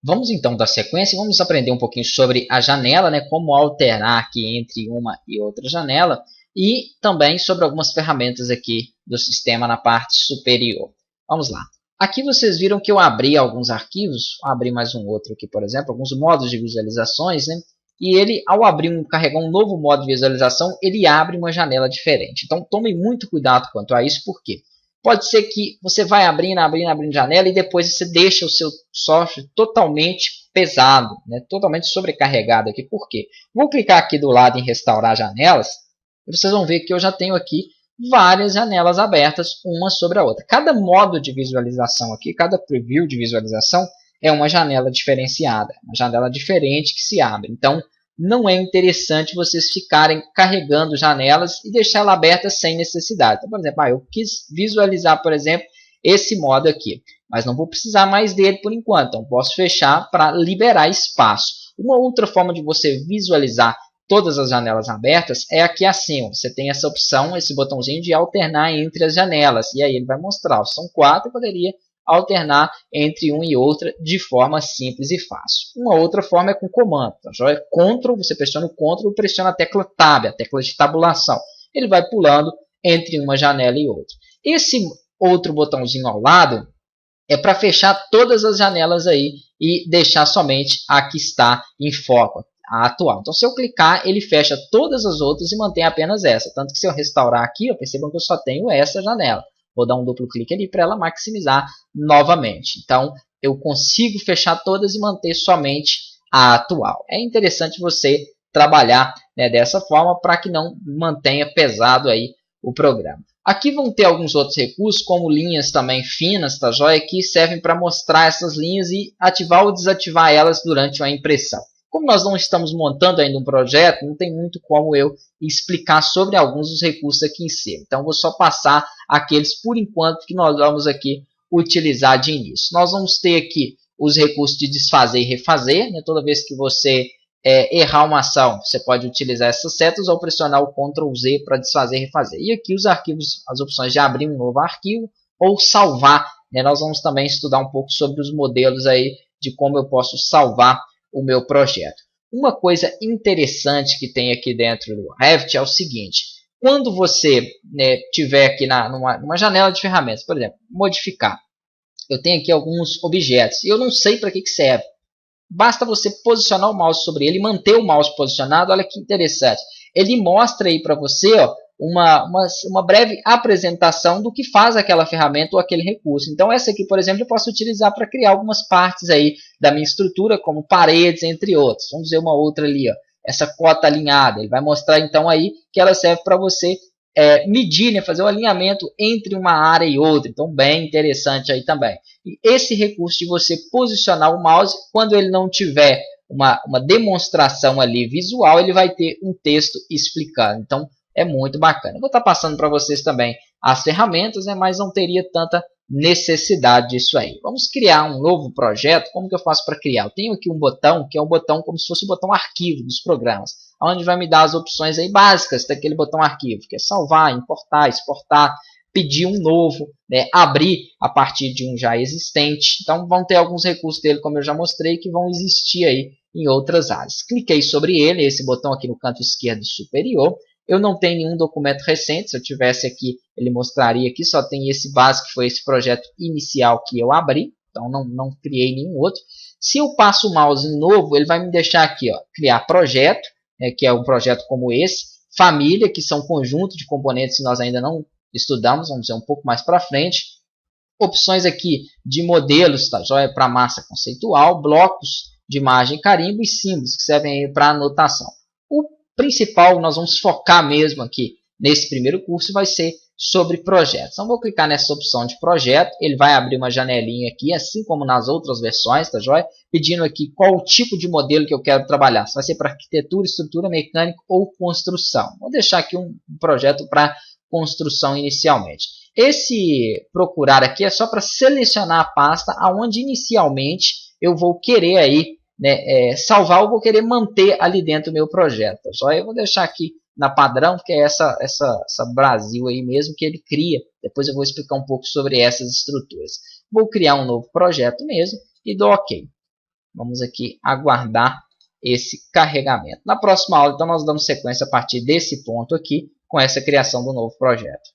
Vamos então dar sequência e vamos aprender um pouquinho sobre a janela, né, como alternar aqui entre uma e outra janela e também sobre algumas ferramentas aqui do sistema na parte superior. Vamos lá. Aqui vocês viram que eu abri alguns arquivos, vou abrir mais um outro aqui, por exemplo, alguns modos de visualizações, né? E ele, ao carregar um novo modo de visualização, ele abre uma janela diferente. Então, tomem muito cuidado quanto a isso, porque pode ser que você vai abrindo janela e depois você deixa o seu software totalmente pesado, né? Totalmente sobrecarregado aqui. Por quê? Vou clicar aqui do lado em restaurar janelas e vocês vão ver que eu já tenho aqui várias janelas abertas, uma sobre a outra. Cada modo de visualização aqui, cada preview de visualização é uma janela diferenciada, uma janela diferente que se abre. Então, não é interessante vocês ficarem carregando janelas e deixar ela aberta sem necessidade. Então, por exemplo, eu quis visualizar, por exemplo, esse modo aqui, mas não vou precisar mais dele por enquanto. Então, posso fechar para liberar espaço. Uma outra forma de você visualizar todas as janelas abertas é aqui acima. Você tem essa opção, esse botãozinho de alternar entre as janelas. E aí ele vai mostrar, são 4, eu poderia alternar entre uma e outra de forma simples e fácil. Uma outra forma é com comando. Tá? Ctrl, você pressiona o Ctrl e pressiona a tecla Tab, a tecla de tabulação. Ele vai pulando entre uma janela e outra. Esse outro botãozinho ao lado é para fechar todas as janelas aí e deixar somente a que está em foco, a atual. Então, se eu clicar, ele fecha todas as outras e mantém apenas essa. Tanto que se eu restaurar aqui, percebam que eu só tenho essa janela. Vou dar um duplo clique ali para ela maximizar novamente. Então, eu consigo fechar todas e manter somente a atual. É interessante você trabalhar, né, dessa forma para que não mantenha pesado aí o programa. Aqui vão ter alguns outros recursos, como linhas também finas, tá joia? Que servem para mostrar essas linhas e ativar ou desativar elas durante uma impressão. Como nós não estamos montando ainda um projeto, não tem muito como eu explicar sobre alguns dos recursos aqui em cima. Então, vou só passar aqueles, por enquanto, que nós vamos aqui utilizar de início. Nós vamos ter aqui os recursos de desfazer e refazer. Né? Toda vez que você errar uma ação, você pode utilizar essas setas ou pressionar o Ctrl Z para desfazer e refazer. E aqui os arquivos, as opções de abrir um novo arquivo ou salvar. Né? Nós vamos também estudar um pouco sobre os modelos aí de como eu posso salvar o meu projeto. Uma coisa interessante que tem aqui dentro do Revit é o seguinte: quando você tiver aqui numa janela de ferramentas, por exemplo, modificar, eu tenho aqui alguns objetos e eu não sei para que serve. Basta você posicionar o mouse sobre ele, manter o mouse posicionado. Olha que interessante. Ele mostra aí para você, ó, uma breve apresentação do que faz aquela ferramenta ou aquele recurso. Então, essa aqui, por exemplo, eu posso utilizar para criar algumas partes aí da minha estrutura, como paredes, entre outros. Vamos ver uma outra ali, ó, essa cota alinhada. Ele vai mostrar, então, aí que ela serve para você medir, né, fazer o alinhamento entre uma área e outra. Então, bem interessante aí também. E esse recurso de você posicionar o mouse, quando ele não tiver uma demonstração ali visual, ele vai ter um texto explicando. Então, é muito bacana. Eu vou estar passando para vocês também as ferramentas, né, mas não teria tanta necessidade disso aí. Vamos criar um novo projeto. Como que eu faço para criar? Eu tenho aqui um botão, que é um botão como se fosse o botão arquivo dos programas, onde vai me dar as opções aí básicas daquele botão arquivo, que é salvar, importar, exportar, pedir um novo, né, abrir a partir de um já existente. Então, vão ter alguns recursos dele, como eu já mostrei, que vão existir aí em outras áreas. Cliquei sobre ele, esse botão aqui no canto esquerdo superior. Eu não tenho nenhum documento recente. Se eu tivesse aqui, ele mostraria aqui. Só tem esse básico, que foi esse projeto inicial que eu abri. Então, não criei nenhum outro. Se eu passo o mouse em novo, ele vai me deixar aqui, ó, criar projeto, que é um projeto como esse. Família, que são um conjunto de componentes que nós ainda não estudamos, vamos dizer, um pouco mais para frente. Opções aqui de modelos, tá joia? Para massa conceitual, blocos de imagem, carimbo e símbolos, que servem para anotação. O principal, nós vamos focar mesmo aqui nesse primeiro curso, vai ser sobre projetos. Então, vou clicar nessa opção de projeto, ele vai abrir uma janelinha aqui, assim como nas outras versões, tá joia? Pedindo aqui qual o tipo de modelo que eu quero trabalhar. Se vai ser para arquitetura, estrutura, mecânica ou construção. Vou deixar aqui um projeto para construção inicialmente. Esse procurar aqui é só para selecionar a pasta aonde inicialmente eu vou querer aí, né, salvar ou vou querer manter ali dentro do meu projeto. Só eu vou deixar aqui na padrão, que é essa Brasil aí mesmo que ele cria. Depois eu vou explicar um pouco sobre essas estruturas. Vou criar um novo projeto mesmo e dou OK. Vamos aqui aguardar esse carregamento. Na próxima aula, então, nós damos sequência a partir desse ponto aqui, com essa criação do novo projeto.